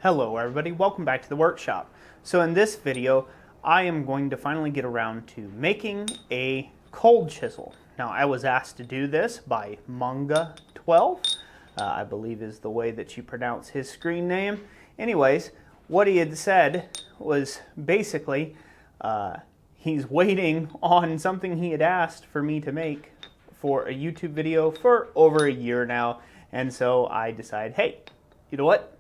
Hello everybody, welcome back to the workshop. So in this video, I am going to finally get around to making a cold chisel. Now I was asked to do this by Manga12, I believe is the way that you pronounce his screen name. Anyways, what he had said was basically he's waiting on something he had asked for me to make for a YouTube video for over a year now. And so I decided, hey, you know what?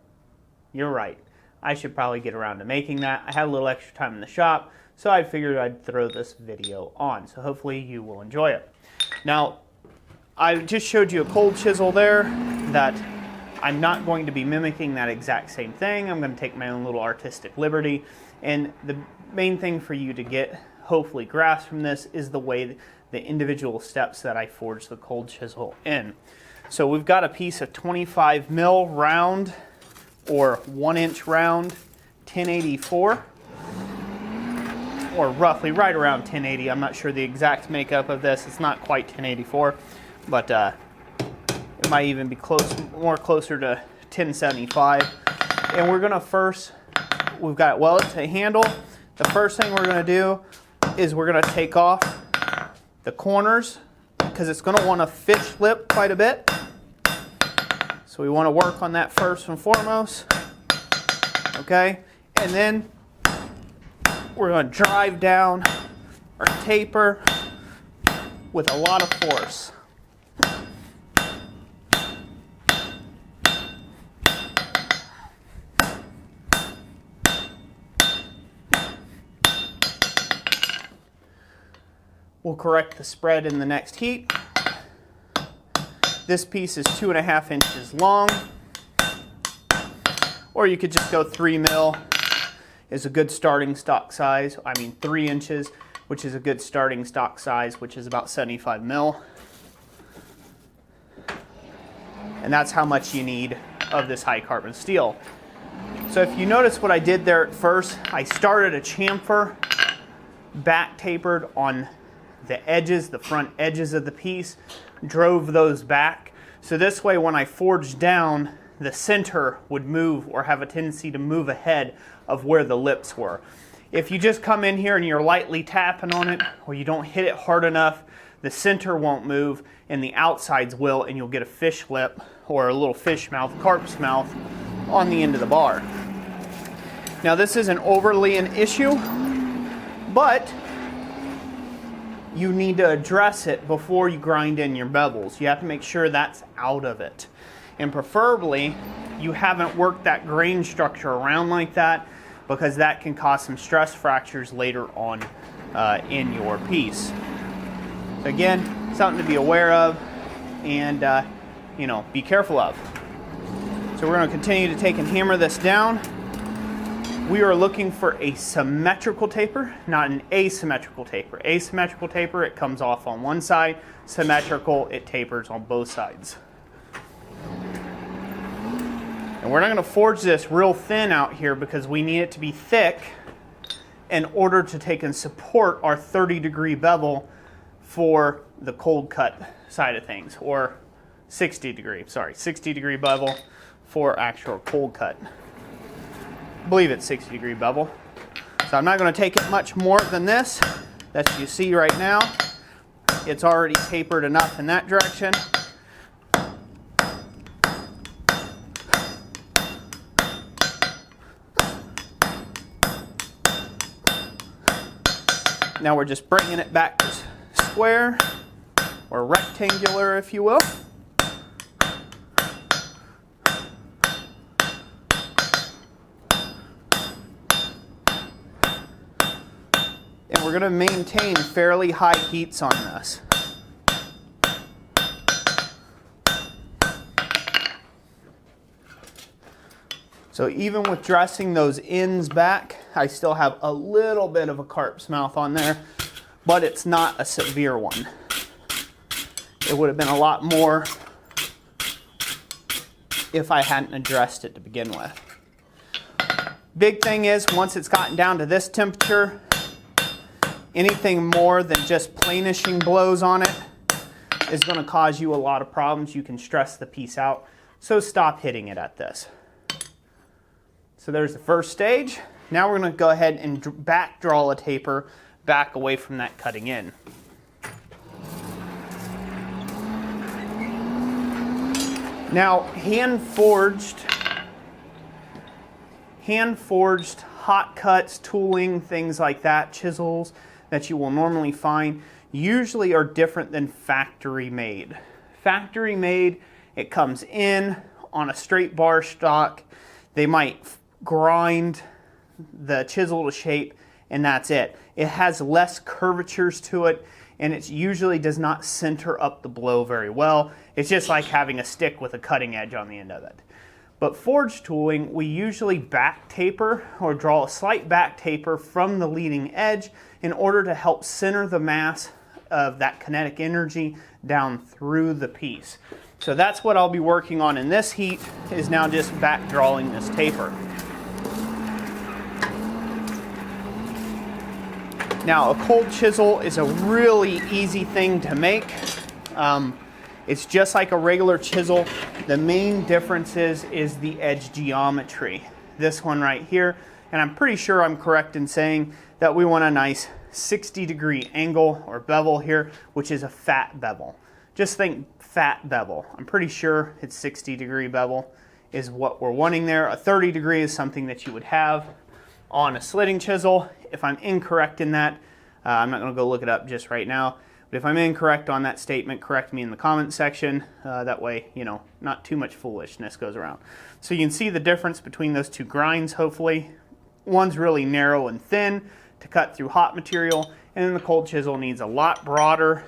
You're right. I should probably get around to making that. I had a little extra time in the shop, so I figured I'd throw this video on. So hopefully you will enjoy it. Now, I just showed you a cold chisel there that I'm not going to be mimicking that exact same thing. I'm going to take my own little artistic liberty. And the main thing for you to get, hopefully, grasp from this is the way the individual steps that I forge the cold chisel in. So we've got a piece of 25 mil round or 1 inch round 1084, or roughly right around 1080. I'm not sure the exact makeup of this. It's not quite 1084, but it might even be more closer to 1075. And we're gonna we've got wellets to handle. The first thing we're gonna do is we're gonna take off the corners because it's gonna want to fish lip quite a bit. So we want to work on that first and foremost, okay? And then we're going to drive down our taper with a lot of force. We'll correct the spread in the next heat. This piece is 2.5 inches long, or you could just go 3 mil is a good starting stock size. I mean 3 inches, which is a good starting stock size, which is about 75 mil. And that's how much you need of this high carbon steel. So if you notice what I did there at first, I started a chamfer, back tapered on the edges, the front edges of the piece, drove those back. So this way when I forged down, the center would move or have a tendency to move ahead of where the lips were. If you just come in here and you're lightly tapping on it, or you don't hit it hard enough, the center won't move and the outsides will, and you'll get a fish lip or a little fish mouth, carp's mouth on the end of the bar. Now this isn't overly an issue, but you need to address it before you grind in your bevels. You have to make sure that's out of it. And preferably, you haven't worked that grain structure around like that, because that can cause some stress fractures later on in your piece. So again, something to be aware of and be careful of. So we're going to continue to take and hammer this down. We are looking for a symmetrical taper, not an asymmetrical taper. Asymmetrical taper, it comes off on one side. Symmetrical, it tapers on both sides. And we're not going to forge this real thin out here because we need it to be thick in order to take and support our 30-degree bevel for the cold cut side of things, or 60-degree bevel for actual cold cut. I believe it's 60-degree bevel. So I'm not going to take it much more than this. As you see right now, it's already tapered enough in that direction. Now we're just bringing it back to square, or rectangular if you will. And we're going to maintain fairly high heats on this. So even with dressing those ends back, I still have a little bit of a carp's mouth on there, but it's not a severe one. It would have been a lot more if I hadn't addressed it to begin with. Big thing is, once it's gotten down to this temperature, anything more than just planishing blows on it is going to cause you a lot of problems. You can stress the piece out. So stop hitting it at this. So there's the first stage. Now we're going to go ahead and back draw a taper back away from that cutting in. Now, hand-forged hot cuts, tooling, things like that, chisels that you will normally find, usually are different than factory made. Factory made, it comes in on a straight bar stock. They might grind the chisel to shape, and that's it. It has less curvatures to it, and it usually does not center up the blow very well. It's just like having a stick with a cutting edge on the end of it. But forged tooling, we usually back taper or draw a slight back taper from the leading edge in order to help center the mass of that kinetic energy down through the piece. So that's what I'll be working on in this heat, is now just back drawing this taper. Now, a cold chisel is a really easy thing to make. It's just like a regular chisel. The main difference is the edge geometry. This one right here, and I'm pretty sure I'm correct in saying that we want a nice 60-degree angle or bevel here, which is a fat bevel. Just think fat bevel. I'm pretty sure it's 60-degree bevel is what we're wanting there. A 30-degree is something that you would have on a slitting chisel. If I'm incorrect in that, I'm not going to go look it up just right now, but if I'm incorrect on that statement, correct me in the comment section. That way, you know, not too much foolishness goes around. So you can see the difference between those two grinds, hopefully. One's really narrow and thin to cut through hot material, and then the cold chisel needs a lot broader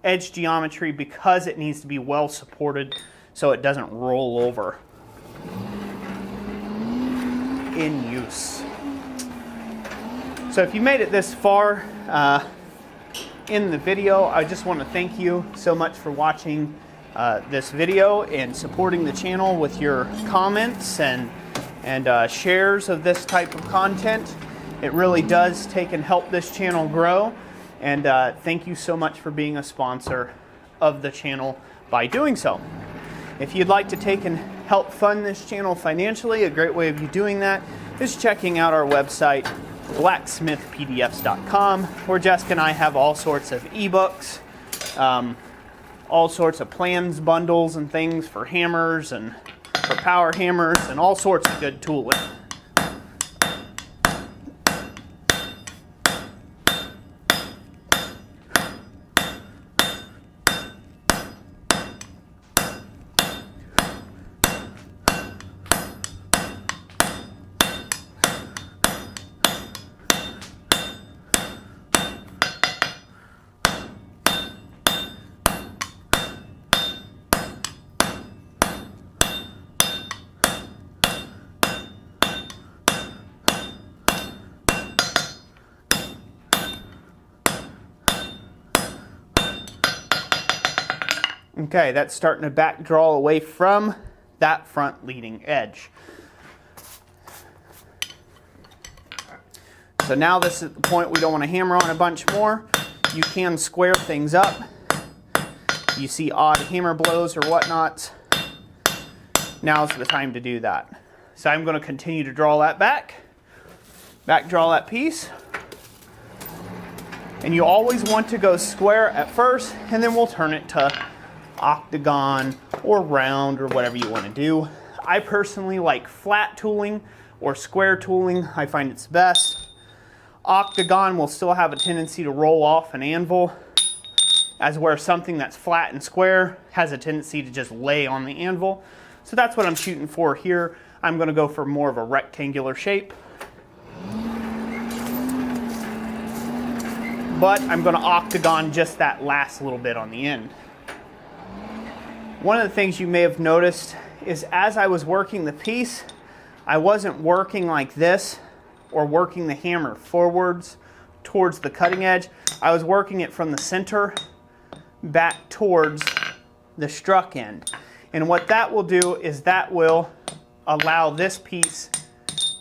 edge geometry because it needs to be well supported so it doesn't roll over in use. So if you made it this far in the video, I just want to thank you so much for watching this video and supporting the channel with your comments and shares of this type of content. It really does take and help this channel grow, and thank you so much for being a sponsor of the channel by doing so. If you'd like to take and help fund this channel financially, a great way of you doing that is checking out our website, blacksmithpdfs.com, where Jessica and I have all sorts of ebooks, all sorts of plans, bundles, and things for hammers and for power hammers and all sorts of good tooling. Okay, that's starting to back draw away from that front leading edge. So now this is the point we don't want to hammer on a bunch more. You can square things up. You see odd hammer blows or whatnots. Now's the time to do that. So I'm going to continue to draw that back draw that piece. And you always want to go square at first, and then we'll turn it to octagon or round or whatever you want to do. I personally like flat tooling or square tooling. I find it's best. Octagon will still have a tendency to roll off an anvil, as where something that's flat and square has a tendency to just lay on the anvil. So that's what I'm shooting for here. I'm going to go for more of a rectangular shape, but I'm going to octagon just that last little bit on the end. One of the things you may have noticed is as I was working the piece, I wasn't working like this or working the hammer forwards towards the cutting edge. I was working it from the center back towards the struck end. And what that will do is that will allow this piece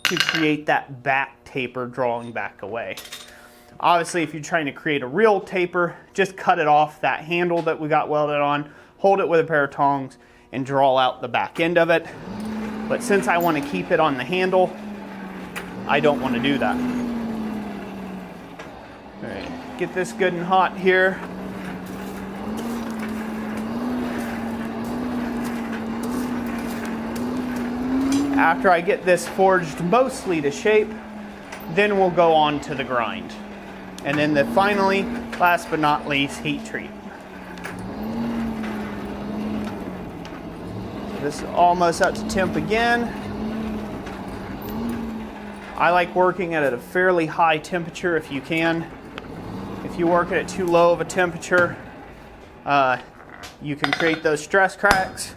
to create that back taper drawing back away. Obviously, if you're trying to create a real taper, just cut it off that handle that we got welded on, hold it with a pair of tongs, and draw out the back end of it. But since I want to keep it on the handle, I don't want to do that. All right, get this good and hot here. After I get this forged mostly to shape, then we'll go on to the grind. And then finally, last but not least, heat treat. So this is almost up to temp again. I like working at a fairly high temperature if you can. If you work at too low of a temperature, you can create those stress cracks.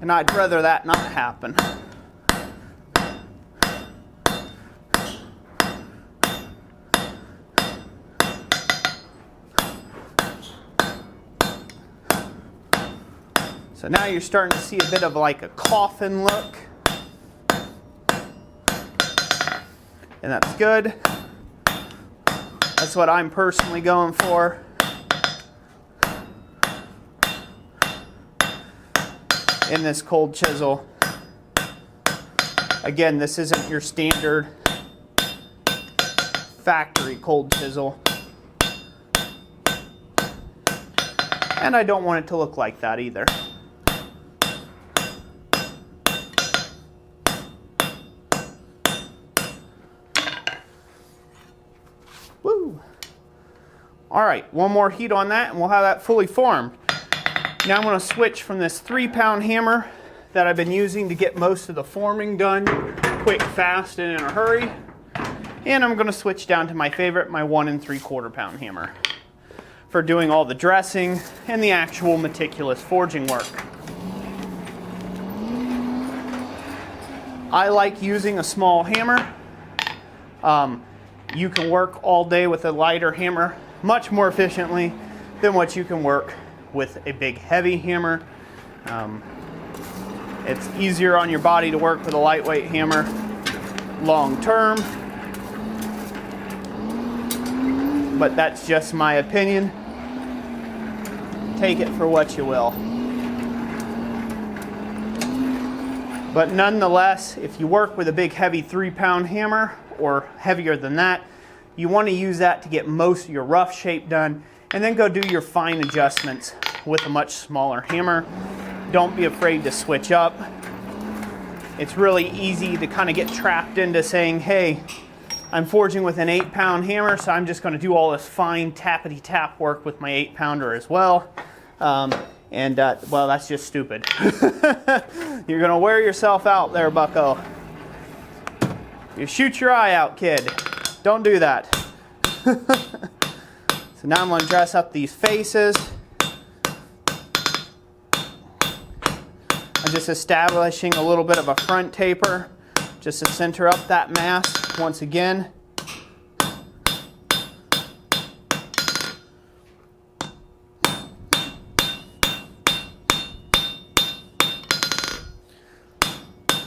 And I'd rather that not happen. So now you're starting to see a bit of like a coffin look. And that's good. That's what I'm personally going for. In this cold chisel. Again, this isn't your standard factory cold chisel. And I don't want it to look like that either. Woo! Alright, one more heat on that and we'll have that fully formed. Now I'm going to switch from this 3-pound hammer that I've been using to get most of the forming done quick, fast, and in a hurry. And I'm going to switch down to my favorite, my 1 3/4 pound hammer for doing all the dressing and the actual meticulous forging work. I like using a small hammer. You can work all day with a lighter hammer much more efficiently than what you can work with a big heavy hammer. It's easier on your body to work with a lightweight hammer long term, but that's just my opinion. Take it for what you will. But nonetheless, if you work with a big heavy 3-pound hammer or heavier than that, you want to use that to get most of your rough shape done and then go do your fine adjustments with a much smaller hammer. Don't be afraid to switch up. It's really easy to kind of get trapped into saying, hey, I'm forging with an 8-pound hammer, so I'm just going to do all this fine tappity-tap work with my 8-pounder as well. Well, that's just stupid. You're going to wear yourself out there, bucko. You shoot your eye out, kid. Don't do that. So now I'm going to dress up these faces. I'm just establishing a little bit of a front taper just to center up that mass once again.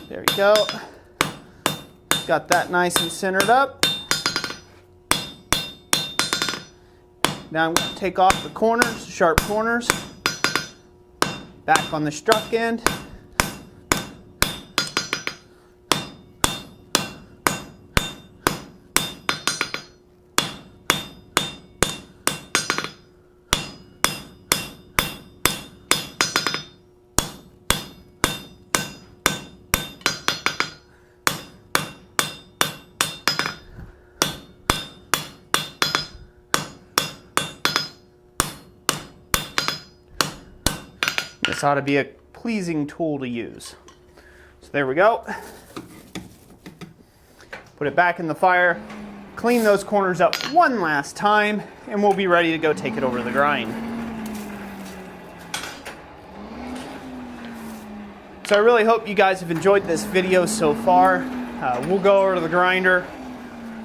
There we go. Got that nice and centered up. Now I'm going to take off the corners, sharp corners, back on the struck end. This ought to be a pleasing tool to use. So there we go. Put it back in the fire, clean those corners up one last time, and we'll be ready to go take it over the grind. So I really hope you guys have enjoyed this video so far. We'll go over to the grinder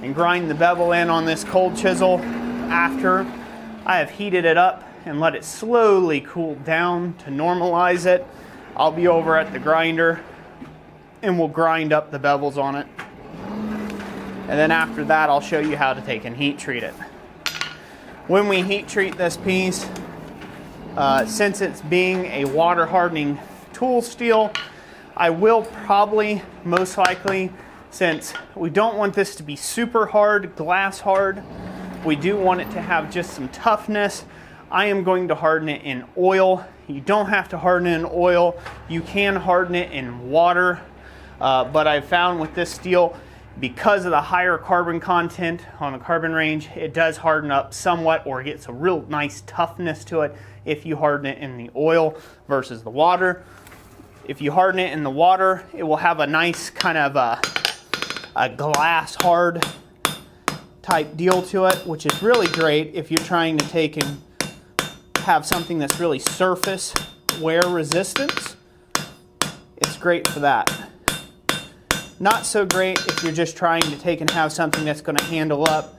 and grind the bevel in on this cold chisel after I have heated it up and let it slowly cool down to normalize it. I'll be over at the grinder and we'll grind up the bevels on it. And then after that, I'll show you how to take and heat treat it. when we heat treat this piece, since it's being a water hardening tool steel, I will probably, most likely, since we don't want this to be super hard, glass hard, we do want it to have just some toughness, I am going to harden it in oil. You don't have to harden it in oil. You can harden it in water. But I've found with this steel, because of the higher carbon content on the carbon range, it does harden up somewhat or gets a real nice toughness to it if you harden it in the oil versus the water. If you harden it in the water, it will have a nice kind of a glass hard type deal to it, which is really great if you're trying to take and have something that's really surface wear resistance. It's great for that. Not so great if you're just trying to take and have something that's going to handle up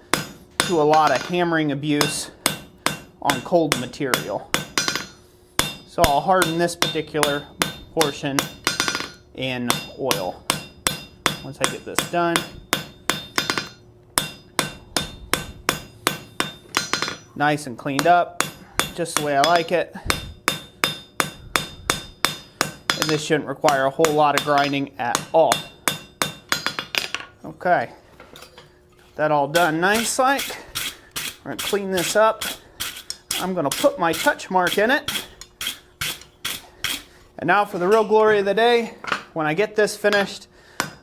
to a lot of hammering abuse on cold material. So I'll harden this particular portion in oil. Once I get this done, nice and cleaned up, just the way I like it. And this shouldn't require a whole lot of grinding at all. Okay, that all done nice like. We're gonna clean this up. I'm gonna put my touch mark in it. And now for the real glory of the day, when I get this finished,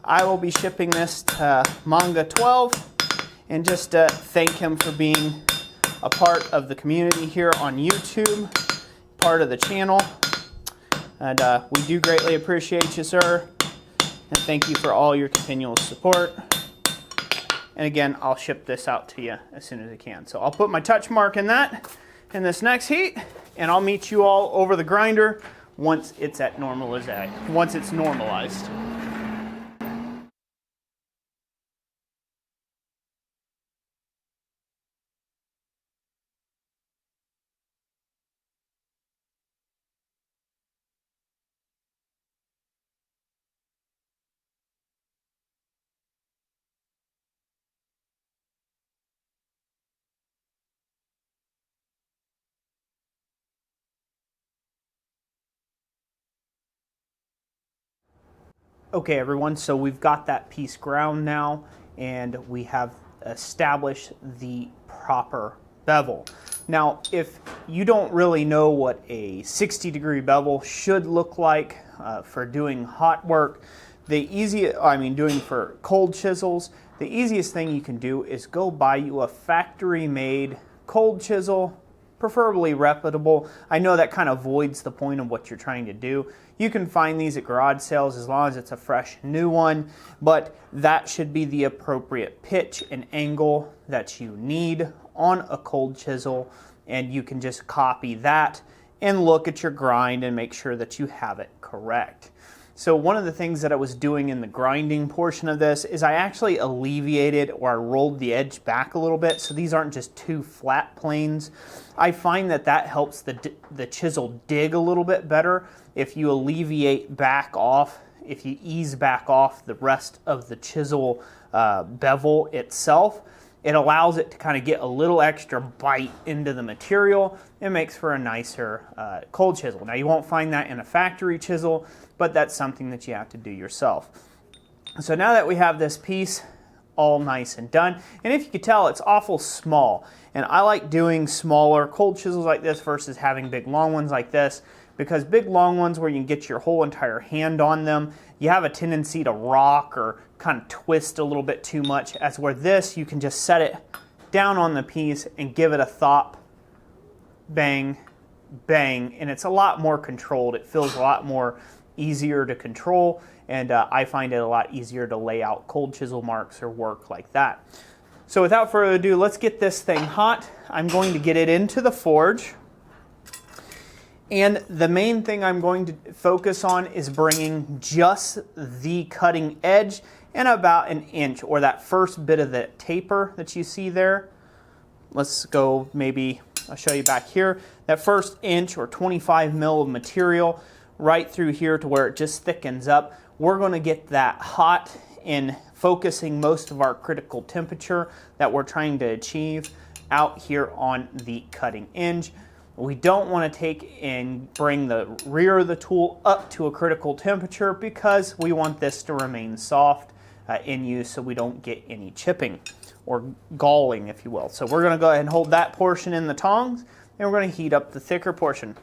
I will be shipping this to Manga 12 and just thank him for being a part of the community here on YouTube, part of the channel. And we do greatly appreciate you, sir. And thank you for all your continual support. And again, I'll ship this out to you as soon as I can. So I'll put my touch mark in that in this next heat, and I'll meet you all over the grinder once it's at normalized. Okay everyone, so we've got that piece ground now, and we have established the proper bevel. Now, if you don't really know what a 60-degree bevel should look like for doing hot work, doing for cold chisels, the easiest thing you can do is go buy you a factory-made cold chisel, preferably reputable. I know that kind of voids the point of what you're trying to do. You can find these at garage sales as long as it's a fresh new one, but that should be the appropriate pitch and angle that you need on a cold chisel, and you can just copy that and look at your grind and make sure that you have it correct. So one of the things that I was doing in the grinding portion of this is I actually alleviated, or I rolled the edge back a little bit, so these aren't just two flat planes. I find that that helps the chisel dig a little bit better if you alleviate back off, if you ease back off the rest of the chisel bevel itself. It allows it to kind of get a little extra bite into the material. It makes for a nicer cold chisel. Now you won't find that in a factory chisel, but that's something that you have to do yourself. So now that we have this piece all nice and done, and if you could tell, it's awful small. And I like doing smaller cold chisels like this versus having big long ones like this, because big long ones where you can get your whole entire hand on them, you have a tendency to rock or kind of twist a little bit too much, as where this, you can just set it down on the piece and give it a thop, bang, bang, and it's a lot more controlled. It feels a lot more easier to control, and I find it a lot easier to lay out cold chisel marks or work like that. So without further ado, let's get this thing hot. I'm going to get it into the forge. And the main thing I'm going to focus on is bringing just the cutting edge and about an inch, or that first bit of the taper that you see there. Let's go, maybe I'll show you back here. That first inch or 25 mil of material right through here to where it just thickens up. We're going to get that hot in focusing most of our critical temperature that we're trying to achieve out here on the cutting edge. We don't want to take and bring the rear of the tool up to a critical temperature because we want this to remain soft in use so we don't get any chipping or galling, if you will. So we're going to go ahead and hold that portion in the tongs, and we're going to heat up the thicker portion.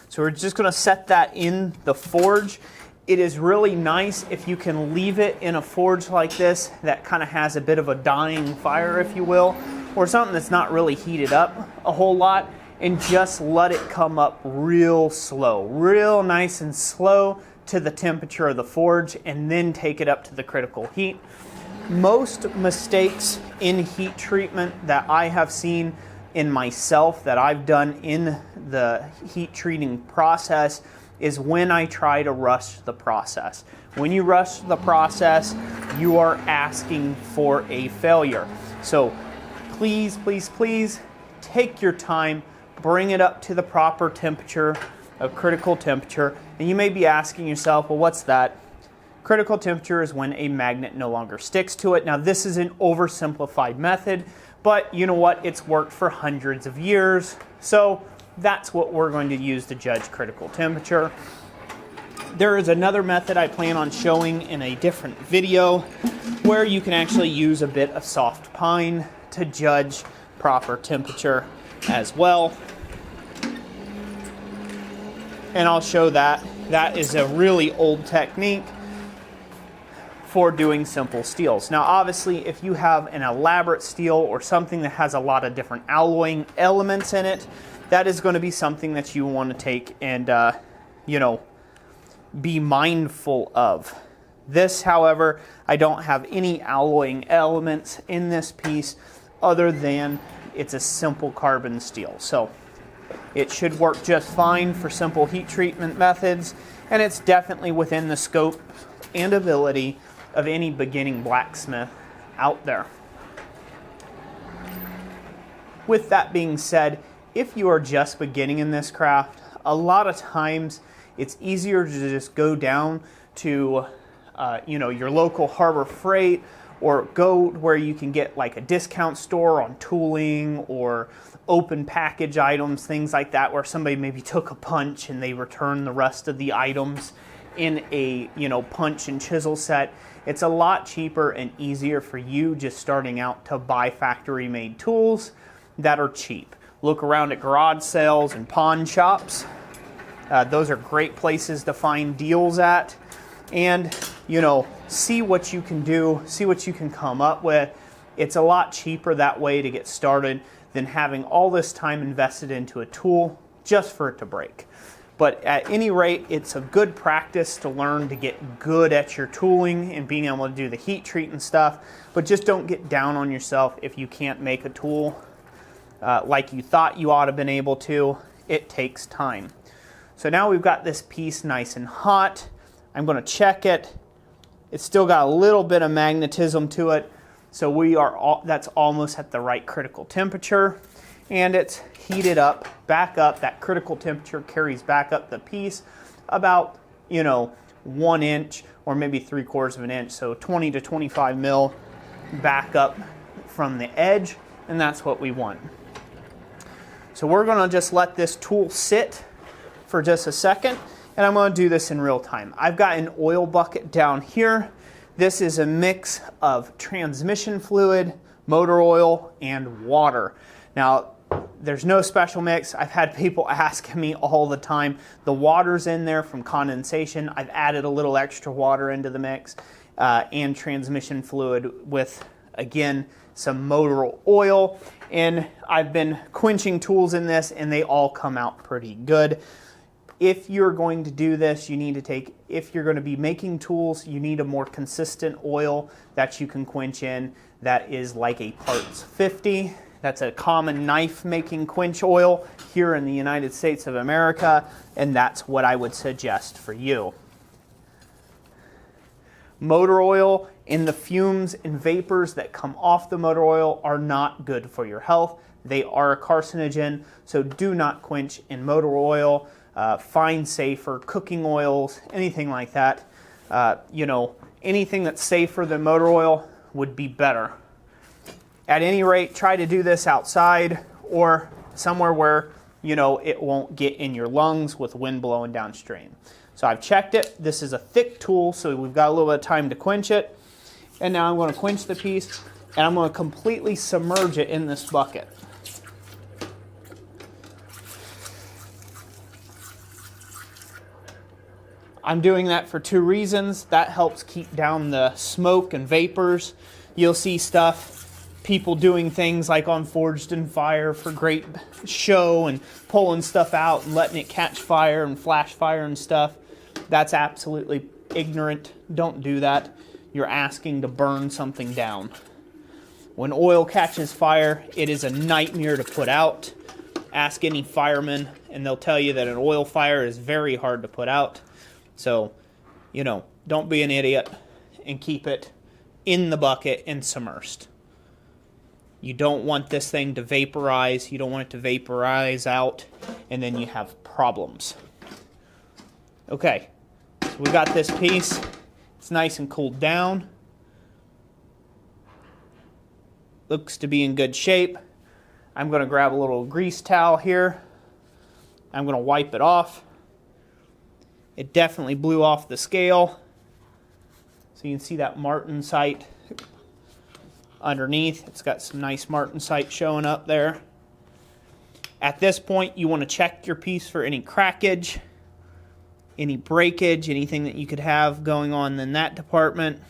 So we're just going to set that in the forge. It is really nice if you can leave it in a forge like this that kind of has a bit of a dying fire, if you will, or something that's not really heated up a whole lot, and just let it come up real slow, real nice and slow to the temperature of the forge, and then take it up to the critical heat. Most mistakes in heat treatment that I have seen in myself, that I've done in the heat treating process, is when I try to rush the process. When you rush the process, you are asking for a failure. So please, please, please take your time, bring it up to the proper temperature, a critical temperature. And you may be asking yourself, well, what's that? Critical temperature is when a magnet no longer sticks to it. Now, this is an oversimplified method, but you know what? It's worked for hundreds of years. So that's what we're going to use to judge critical temperature. There is another method I plan on showing in a different video where you can actually use a bit of soft pine to judge proper temperature as well. And I'll show that. That is a really old technique for doing simple steels. Now, obviously, if you have an elaborate steel or something that has a lot of different alloying elements in it, that is going to be something that you want to take and, be mindful of. This, however, I don't have any alloying elements in this piece other than it's a simple carbon steel. So it should work just fine for simple heat treatment methods, and it's definitely within the scope and ability of any beginning blacksmith out there. With that being said, if you are just beginning in this craft, a lot of times it's easier to just go down to your local Harbor Freight, or go where you can get like a discount store on tooling or open package items, things like that, where somebody maybe took a punch and they return the rest of the items in a punch and chisel set. It's a lot cheaper and easier for you just starting out to buy factory made tools that are cheap. Look around at garage sales and pawn shops. Those are great places to find deals at, and see what you can do, see what you can come up with. It's a lot cheaper that way to get started than having all this time invested into a tool just for it to break. But at any rate, it's a good practice to learn to get good at your tooling and being able to do the heat treat and stuff. But just don't get down on yourself if you can't make a tool like you thought you ought to have been able to. It takes time. So now we've got this piece nice and hot. I'm going to check it. It's still got a little bit of magnetism to it. So that's almost at the right critical temperature. And it's heated up, back up. That critical temperature carries back up the piece about, 1 inch or maybe 3/4 of an inch. So 20 to 25 mil back up from the edge. And that's what we want. So we're going to just let this tool sit for just a second. And I'm going to do this in real time. I've got an oil bucket down here. This is a mix of transmission fluid, motor oil, and water. Now, there's no special mix. I've had people ask me all the time. The water's in there from condensation. I've added a little extra water into the mix and transmission fluid with, again, some motor oil. And I've been quenching tools in this, and they all come out pretty good. If you're going to do this, if you're going to be making tools, you need a more consistent oil that you can quench in that is like a parts 50. That's a common knife making quench oil here in the United States of America, and that's what I would suggest for you. Motor oil and the fumes and vapors that come off the motor oil are not good for your health. They are a carcinogen, so do not quench in motor oil. Find safer cooking oils, anything like that. Anything that's safer than motor oil would be better. At any rate, try to do this outside or somewhere where, you know, it won't get in your lungs with wind blowing downstream. So I've checked it. This is a thick tool, so we've got a little bit of time to quench it. And now I'm going to quench the piece, and I'm going to completely submerge it in this bucket. I'm doing that for two reasons. That helps keep down the smoke and vapors. You'll see stuff, people doing things like on Forged in Fire for great show and pulling stuff out and letting it catch fire and flash fire and stuff. That's absolutely ignorant. Don't do that. You're asking to burn something down. When oil catches fire, it is a nightmare to put out. Ask any fireman and they'll tell you that an oil fire is very hard to put out. So, you know, don't be an idiot and keep it in the bucket and submersed. You don't want this thing to vaporize. You don't want it to vaporize out, and then you have problems. Okay, so we got this piece. It's nice and cooled down. Looks to be in good shape. I'm going to grab a little grease towel here. I'm going to wipe it off. It definitely blew off the scale. So you can see that martensite underneath. It's got some nice martensite showing up there. At this point, you want to check your piece for any crackage, any breakage, anything that you could have going on in that department.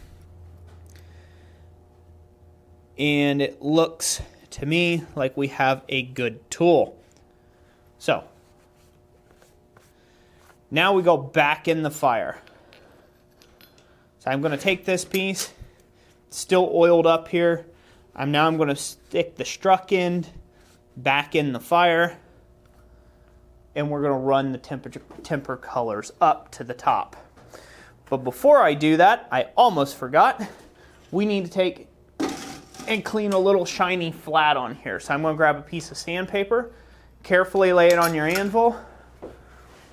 And it looks to me like we have a good tool. So now we go back in the fire. So I'm going to take this piece, still oiled up here. I'm going to stick the struck end back in the fire, and we're going to run the temper colors up to the top. But before I do that, I almost forgot, we need to take and clean a little shiny flat on here. So I'm going to grab a piece of sandpaper, carefully lay it on your anvil.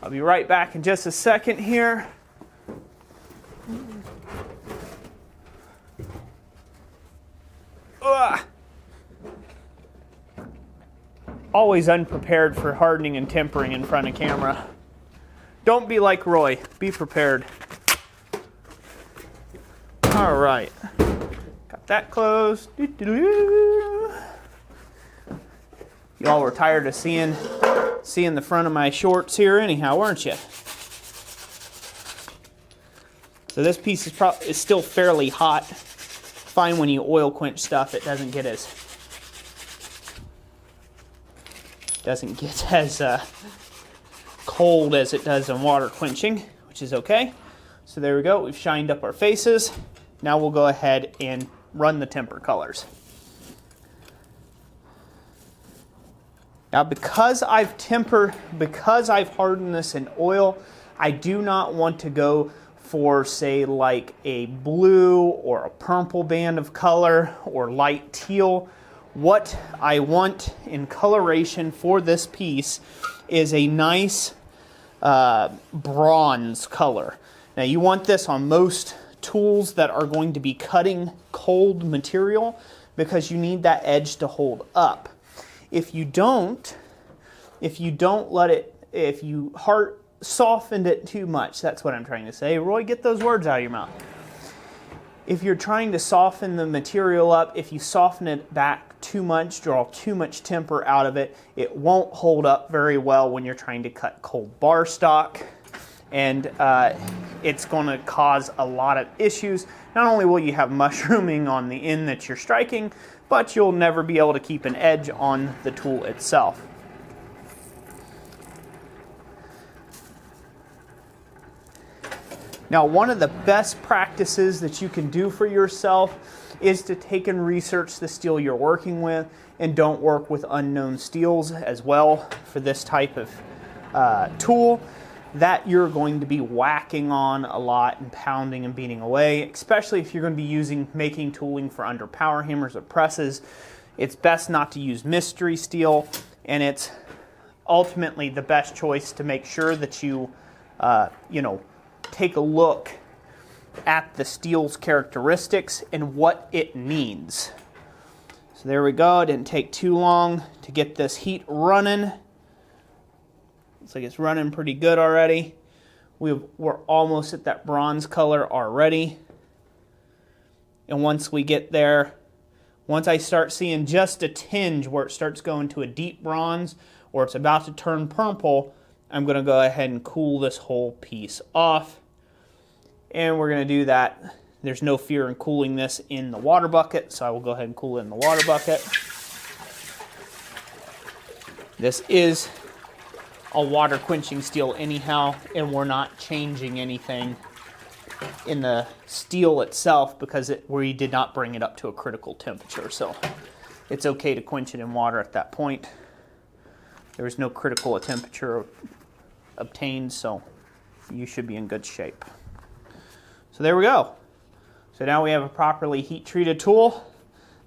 I'll be right back in just a second here. Ugh. Always unprepared for hardening and tempering in front of camera. Don't be like Roy. Be prepared. All right. Got that closed. Y'all were tired of seeing the front of my shorts here anyhow, weren't you? So this piece is still fairly hot. Fine when you oil quench stuff, it doesn't get as cold as it does in water quenching, which is okay. So there we go. We've shined up our faces. Now we'll go ahead and run the temper colors. Now because I've hardened this in oil, I do not want to go for, say, like a blue or a purple band of color or light teal. What I want in coloration for this piece is a nice bronze color. Now you want this on most tools that are going to be cutting cold material because you need that edge to hold up. If you softened it too much, that's what I'm trying to say. Roy, get those words out of your mouth. If you're trying to soften the material up, if you soften it back too much, draw too much temper out of it, it won't hold up very well when you're trying to cut cold bar stock. And it's going to cause a lot of issues. Not only will you have mushrooming on the end that you're striking, but you'll never be able to keep an edge on the tool itself. Now, one of the best practices that you can do for yourself is to take and research the steel you're working with, and don't work with unknown steels as well for this type of tool that you're going to be whacking on a lot and pounding and beating away, especially if you're going to be making tooling for under power hammers or presses. It's best not to use mystery steel, and it's ultimately the best choice to make sure that you take a look at the steel's characteristics and what it needs. So there we go. It didn't take too long to get this heat running. Looks like it's running pretty good already. We're almost at that bronze color already. And once we get there, once I start seeing just a tinge where it starts going to a deep bronze or it's about to turn purple, I'm going to go ahead and cool this whole piece off. And we're going to do that. There's no fear in cooling this in the water bucket, so I will go ahead and cool it in the water bucket. This is a water quenching steel anyhow, and we're not changing anything in the steel itself because we did not bring it up to a critical temperature. So it's okay to quench it in water at that point. There is no critical temperature obtained, so you should be in good shape. So there we go. So now we have a properly heat-treated tool.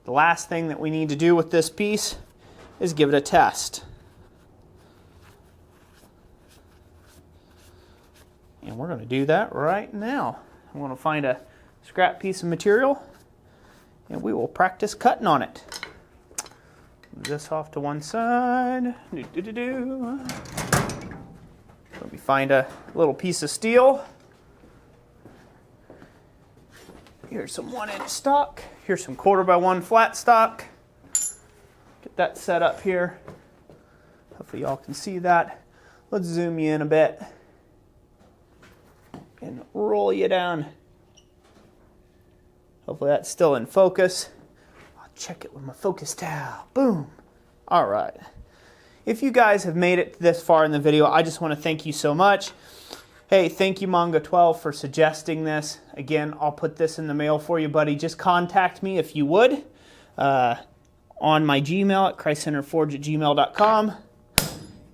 The last thing that we need to do with this piece is give it a test. And we're going to do that right now. I'm going to find a scrap piece of material and we will practice cutting on it. Move this off to one side. Let me find a little piece of steel. Here's some 1-inch stock. Here's some 1/4x1 flat stock. Get that set up here. Hopefully y'all can see that. Let's zoom you in a bit and roll you down. Hopefully that's still in focus. I'll check it with my focus towel. Boom. All right. If you guys have made it this far in the video, I just want to thank you so much. Hey, thank you Manga12 for suggesting this. Again, I'll put this in the mail for you, buddy. Just contact me if you would on my Gmail at christcenterforge@gmail.com.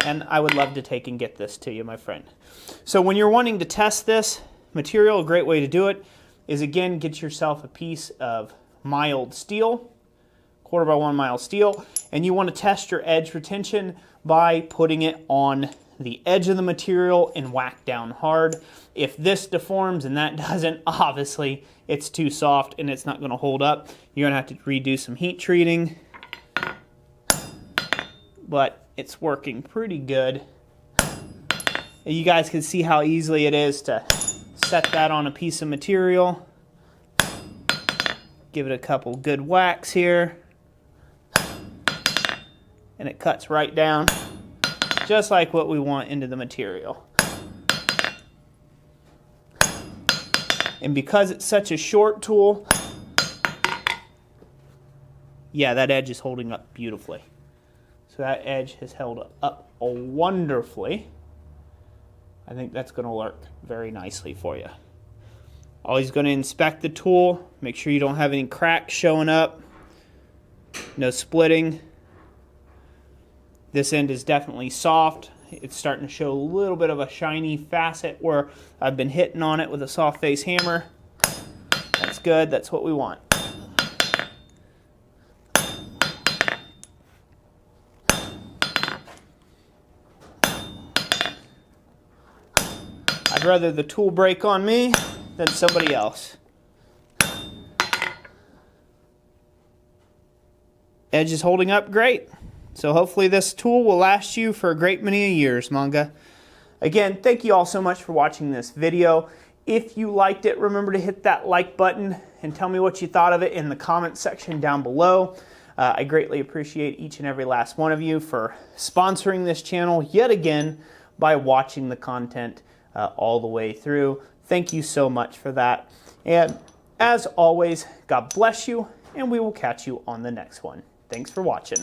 And I would love to take and get this to you, my friend. So when you're wanting to test this material, a great way to do it is, again, get yourself a piece of mild steel, 1/4x1 mild steel, and you want to test your edge retention by putting it on the edge of the material and whack down hard. If this deforms and that doesn't, obviously it's too soft and it's not going to hold up. You're going to have to redo some heat treating, but it's working pretty good. You guys can see how easily it is to set that on a piece of material. Give it a couple good whacks here, and it cuts right down just like what we want into the material. And because it's such a short tool, yeah, that edge is holding up beautifully. So that edge has held up wonderfully. I think that's going to work very nicely for you. Always going to inspect the tool, make sure you don't have any cracks showing up, no splitting. This end is definitely soft. It's starting to show a little bit of a shiny facet where I've been hitting on it with a soft face hammer. That's good, that's what we want. I'd rather the tool break on me than somebody else. Edge is holding up great. So hopefully this tool will last you for a great many years, Manga. Again, thank you all so much for watching this video. If you liked it, remember to hit that like button and tell me what you thought of it in the comment section down below. I greatly appreciate each and every last one of you for sponsoring this channel yet again by watching the content all the way through. Thank you so much for that. And as always, God bless you, and we will catch you on the next one. Thanks for watching.